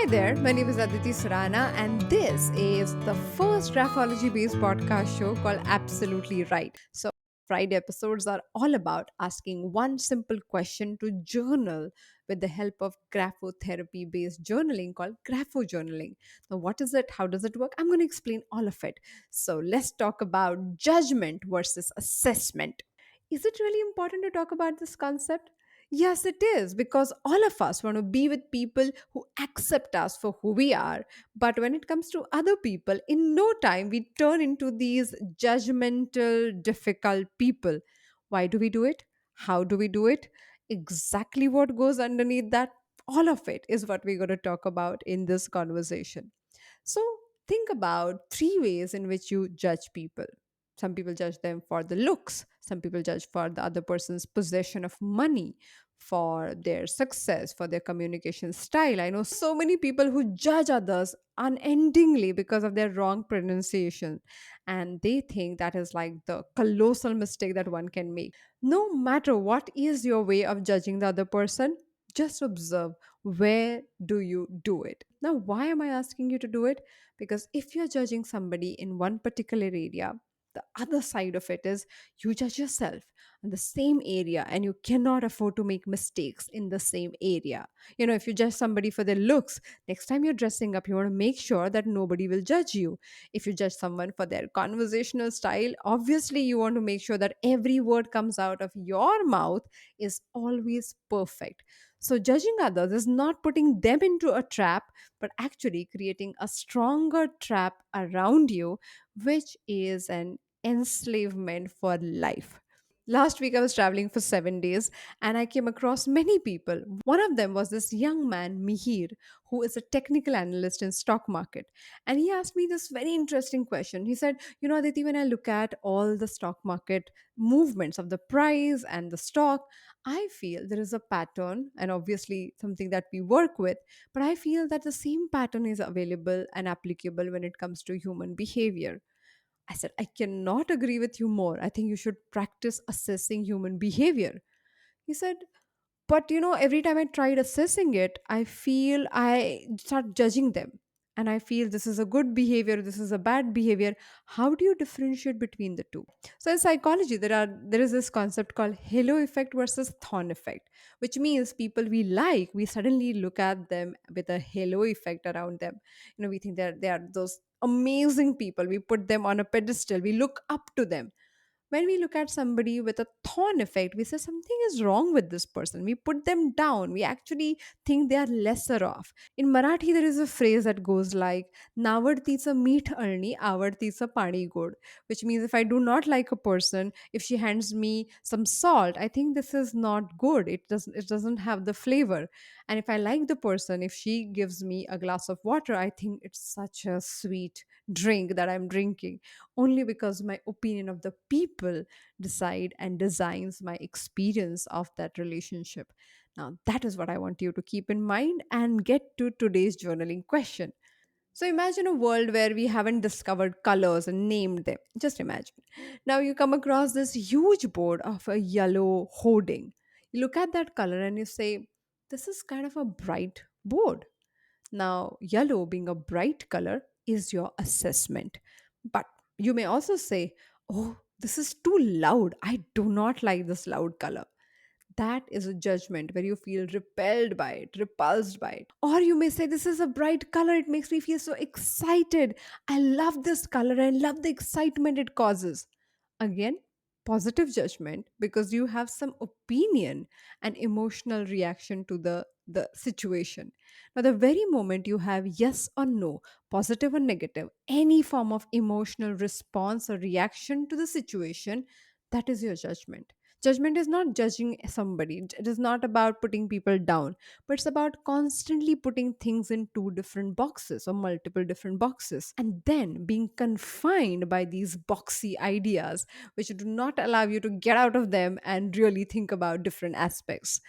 There, my name is Aditi Surana, and this is the first graphology based podcast show called Absolutely Right. So, Friday episodes are all about asking one simple question to journal with the help of graphotherapy based journaling called graphojournaling. Now, what is it? How does it work? I'm going to explain all of it. So, let's talk about judgment versus assessment. Is it really important to talk about this concept? Yes, it is, because all of us want to be with people who accept us for who we are. But when it comes to other people, in no time we turn into these judgmental, difficult people. Why do we do it? How do we do it? Exactly what goes underneath that, all of it is what we're going to talk about in this conversation. So, think about three ways in which you judge people. Some people judge them for the looks, some people judge for the other person's possession of money, for their success, for their communication style. I know so many people who judge others unendingly because of their wrong pronunciation, and they think that is like the colossal mistake that one can make. No matter what is your way of judging the other person, just observe, where do you do it? Now, why am I asking you to do it? Because if you're judging somebody in one particular area, the other side of it is you judge yourself in the same area, and you cannot afford to make mistakes in the same area. If you judge somebody for their looks, next time you're dressing up, you want to make sure that nobody will judge you. If you judge someone for their conversational style, obviously you want to make sure that every word comes out of your mouth is always perfect. So, judging others is not putting them into a trap, but actually creating a stronger trap around you, which is an enslavement for life. Last week, I was traveling for 7 days and I came across many people. One of them was this young man, Mihir, who is a technical analyst in stock market. And he asked me this very interesting question. He said, Aditi, when I look at all the stock market movements of the price and the stock, I feel there is a pattern and obviously something that we work with, but I feel that the same pattern is available and applicable when it comes to human behavior. I said, I cannot agree with you more. I think you should practice assessing human behavior. He said, but every time I tried assessing it, I feel I start judging them. And I feel this is a good behavior, this is a bad behavior. How do you differentiate between the two? So in psychology, there is this concept called halo effect versus thorn effect, which means people we like, we suddenly look at them with a halo effect around them. We think they are those amazing people. We put them on a pedestal, we look up to them. When we look at somebody with a thorn effect, we say something is wrong with this person. We put them down. We actually think they are lesser off. In Marathi, there is a phrase that goes like, Navarticha meet alni, avarticha pani god, which means if I do not like a person, if she hands me some salt, I think this is not good. It doesn't have the flavor. And if I like the person, if she gives me a glass of water, I think it's such a sweet drink that I'm drinking, only because my opinion of the people decide and designs my experience of that relationship. Now, that is what I want you to keep in mind and get to today's journaling question. So, imagine a world where we haven't discovered colors and named them. Just imagine. Now, you come across this huge board of a yellow hoarding. You look at that color and you say, this is kind of a bright board. Now, yellow being a bright color is your assessment. But you may also say, oh, this is too loud. I do not like this loud color. That is a judgment where you feel repelled by it, repulsed by it. Or you may say, this is a bright color. It makes me feel so excited. I love this color. I love the excitement it causes. Again, positive judgment because you have some opinion and emotional reaction to the situation. Now, the very moment you have yes or no, positive or negative, any form of emotional response or reaction to the situation, that is your judgment. Judgment is not judging somebody. It is not about putting people down, but it's about constantly putting things in two different boxes or multiple different boxes, and then being confined by these boxy ideas which do not allow you to get out of them and really think about different aspects.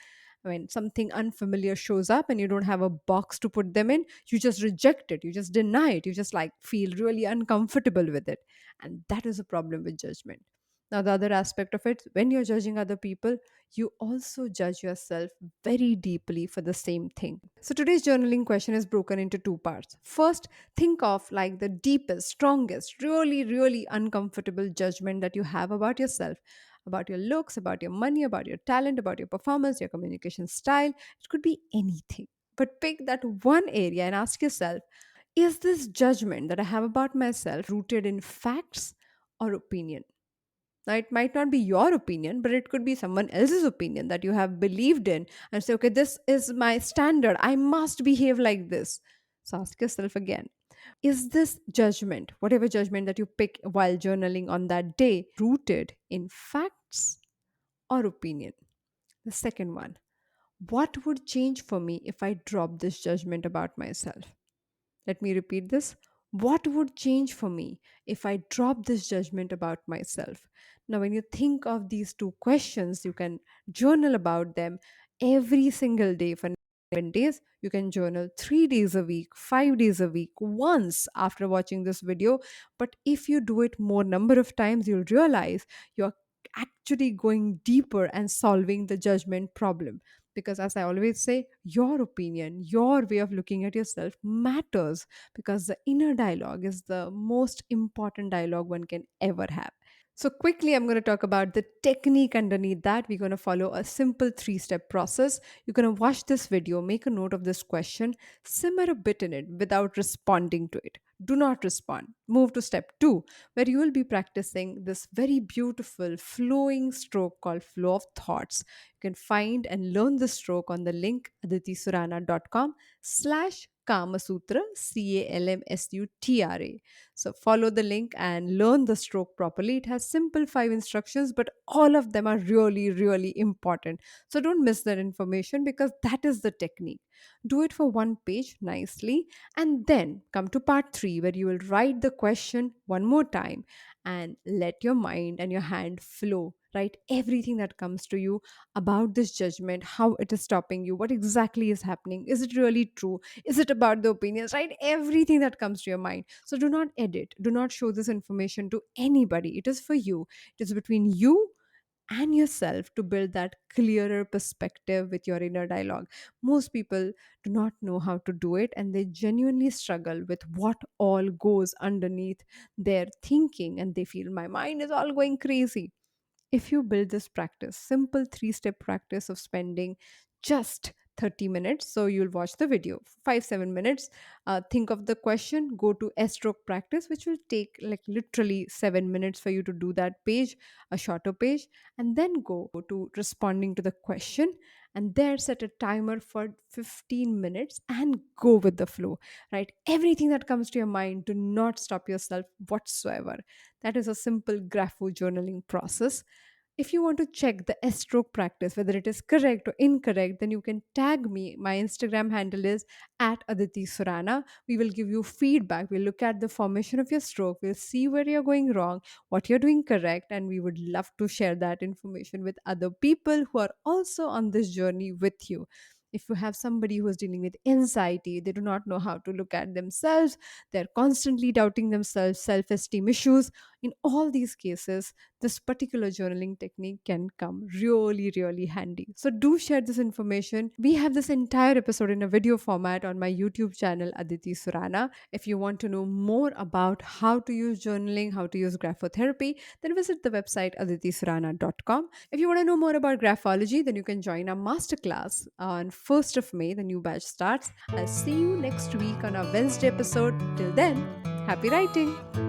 When something unfamiliar shows up and you don't have a box to put them in, you just reject it, you just deny it, you just like feel really uncomfortable with it. And that is a problem with judgment. Now, the other aspect of it, when you're judging other people, you also judge yourself very deeply for the same thing. So, today's journaling question is broken into two parts. First, think of like the deepest, strongest, really, really uncomfortable judgment that you have about yourself, about your looks, about your money, about your talent, about your performance, your communication style. It could be anything. But pick that one area and ask yourself, is this judgment that I have about myself rooted in facts or opinion? Now, it might not be your opinion, but it could be someone else's opinion that you have believed in and say, okay, this is my standard. I must behave like this. So ask yourself again, is this judgment, whatever judgment that you pick while journaling on that day, rooted in facts or opinion? The second one, what would change for me if I drop this judgment about myself? Let me repeat this. What would change for me if I drop this judgment about myself? Now, when you think of these two questions, you can journal about them every single day for 7 days. You can journal 3 days a week, 5 days a week, once after watching this video. But if you do it more number of times, you'll realize you're actually going deeper and solving the judgment problem, because as I always say, your opinion, your way of looking at yourself matters, because the inner dialogue is the most important dialogue one can ever have. So, quickly, I'm going to talk about the technique underneath that. We're going to follow a simple 3 step process. You're going to watch this video, make a note of this question, simmer a bit in it without responding to it. Do not respond. Move to step 2, where you will be practicing this very beautiful flowing stroke called flow of thoughts. You can find and learn the stroke on the link aditisurana.com/slash Kamasutra, Calmsutra. So follow the link and learn the stroke properly. It has simple 5 instructions, but all of them are really, really important. So don't miss that information, because that is the technique. Do it for one page nicely, and then come to part 3, where you will write the question one more time and let your mind and your hand flow. Write everything that comes to you about this judgment, how it is stopping you, what exactly is happening, is it really true, is it about the opinions, right? Everything that comes to your mind. So do not edit, do not show this information to anybody. It is for you, it is between you and yourself to build that clearer perspective with your inner dialogue. Most people do not know how to do it, and they genuinely struggle with what all goes underneath their thinking, and they feel my mind is all going crazy. If you build this practice, simple 3 step practice of spending just 30 minutes, so you'll watch the video 5 7 minutes, think of the question, go to S stroke practice, which will take like literally 7 minutes for you to do that page, a shorter page, and then go to responding to the question, and there set a timer for 15 minutes and go with the flow. Right, everything that comes to your mind, do not stop yourself whatsoever. That is a simple grapho journaling process. If you want to check the S stroke practice, whether it is correct or incorrect, then you can tag me. My Instagram handle is at Aditi Surana. We will give you feedback. We'll look at the formation of your stroke. We'll see where you're going wrong, what you're doing correct, and we would love to share that information with other people who are also on this journey with you. If you have somebody who is dealing with anxiety, they do not know how to look at themselves, they're constantly doubting themselves, self esteem issues, in all these cases, this particular journaling technique can come really, really handy. So, do share this information. We have this entire episode in a video format on my YouTube channel, Aditi Surana. If you want to know more about how to use journaling, how to use graphotherapy, then visit the website aditisurana.com. If you want to know more about graphology, then you can join our masterclass on 1st of May. The new batch starts. I'll see you next week on our Wednesday episode. Till then, happy writing!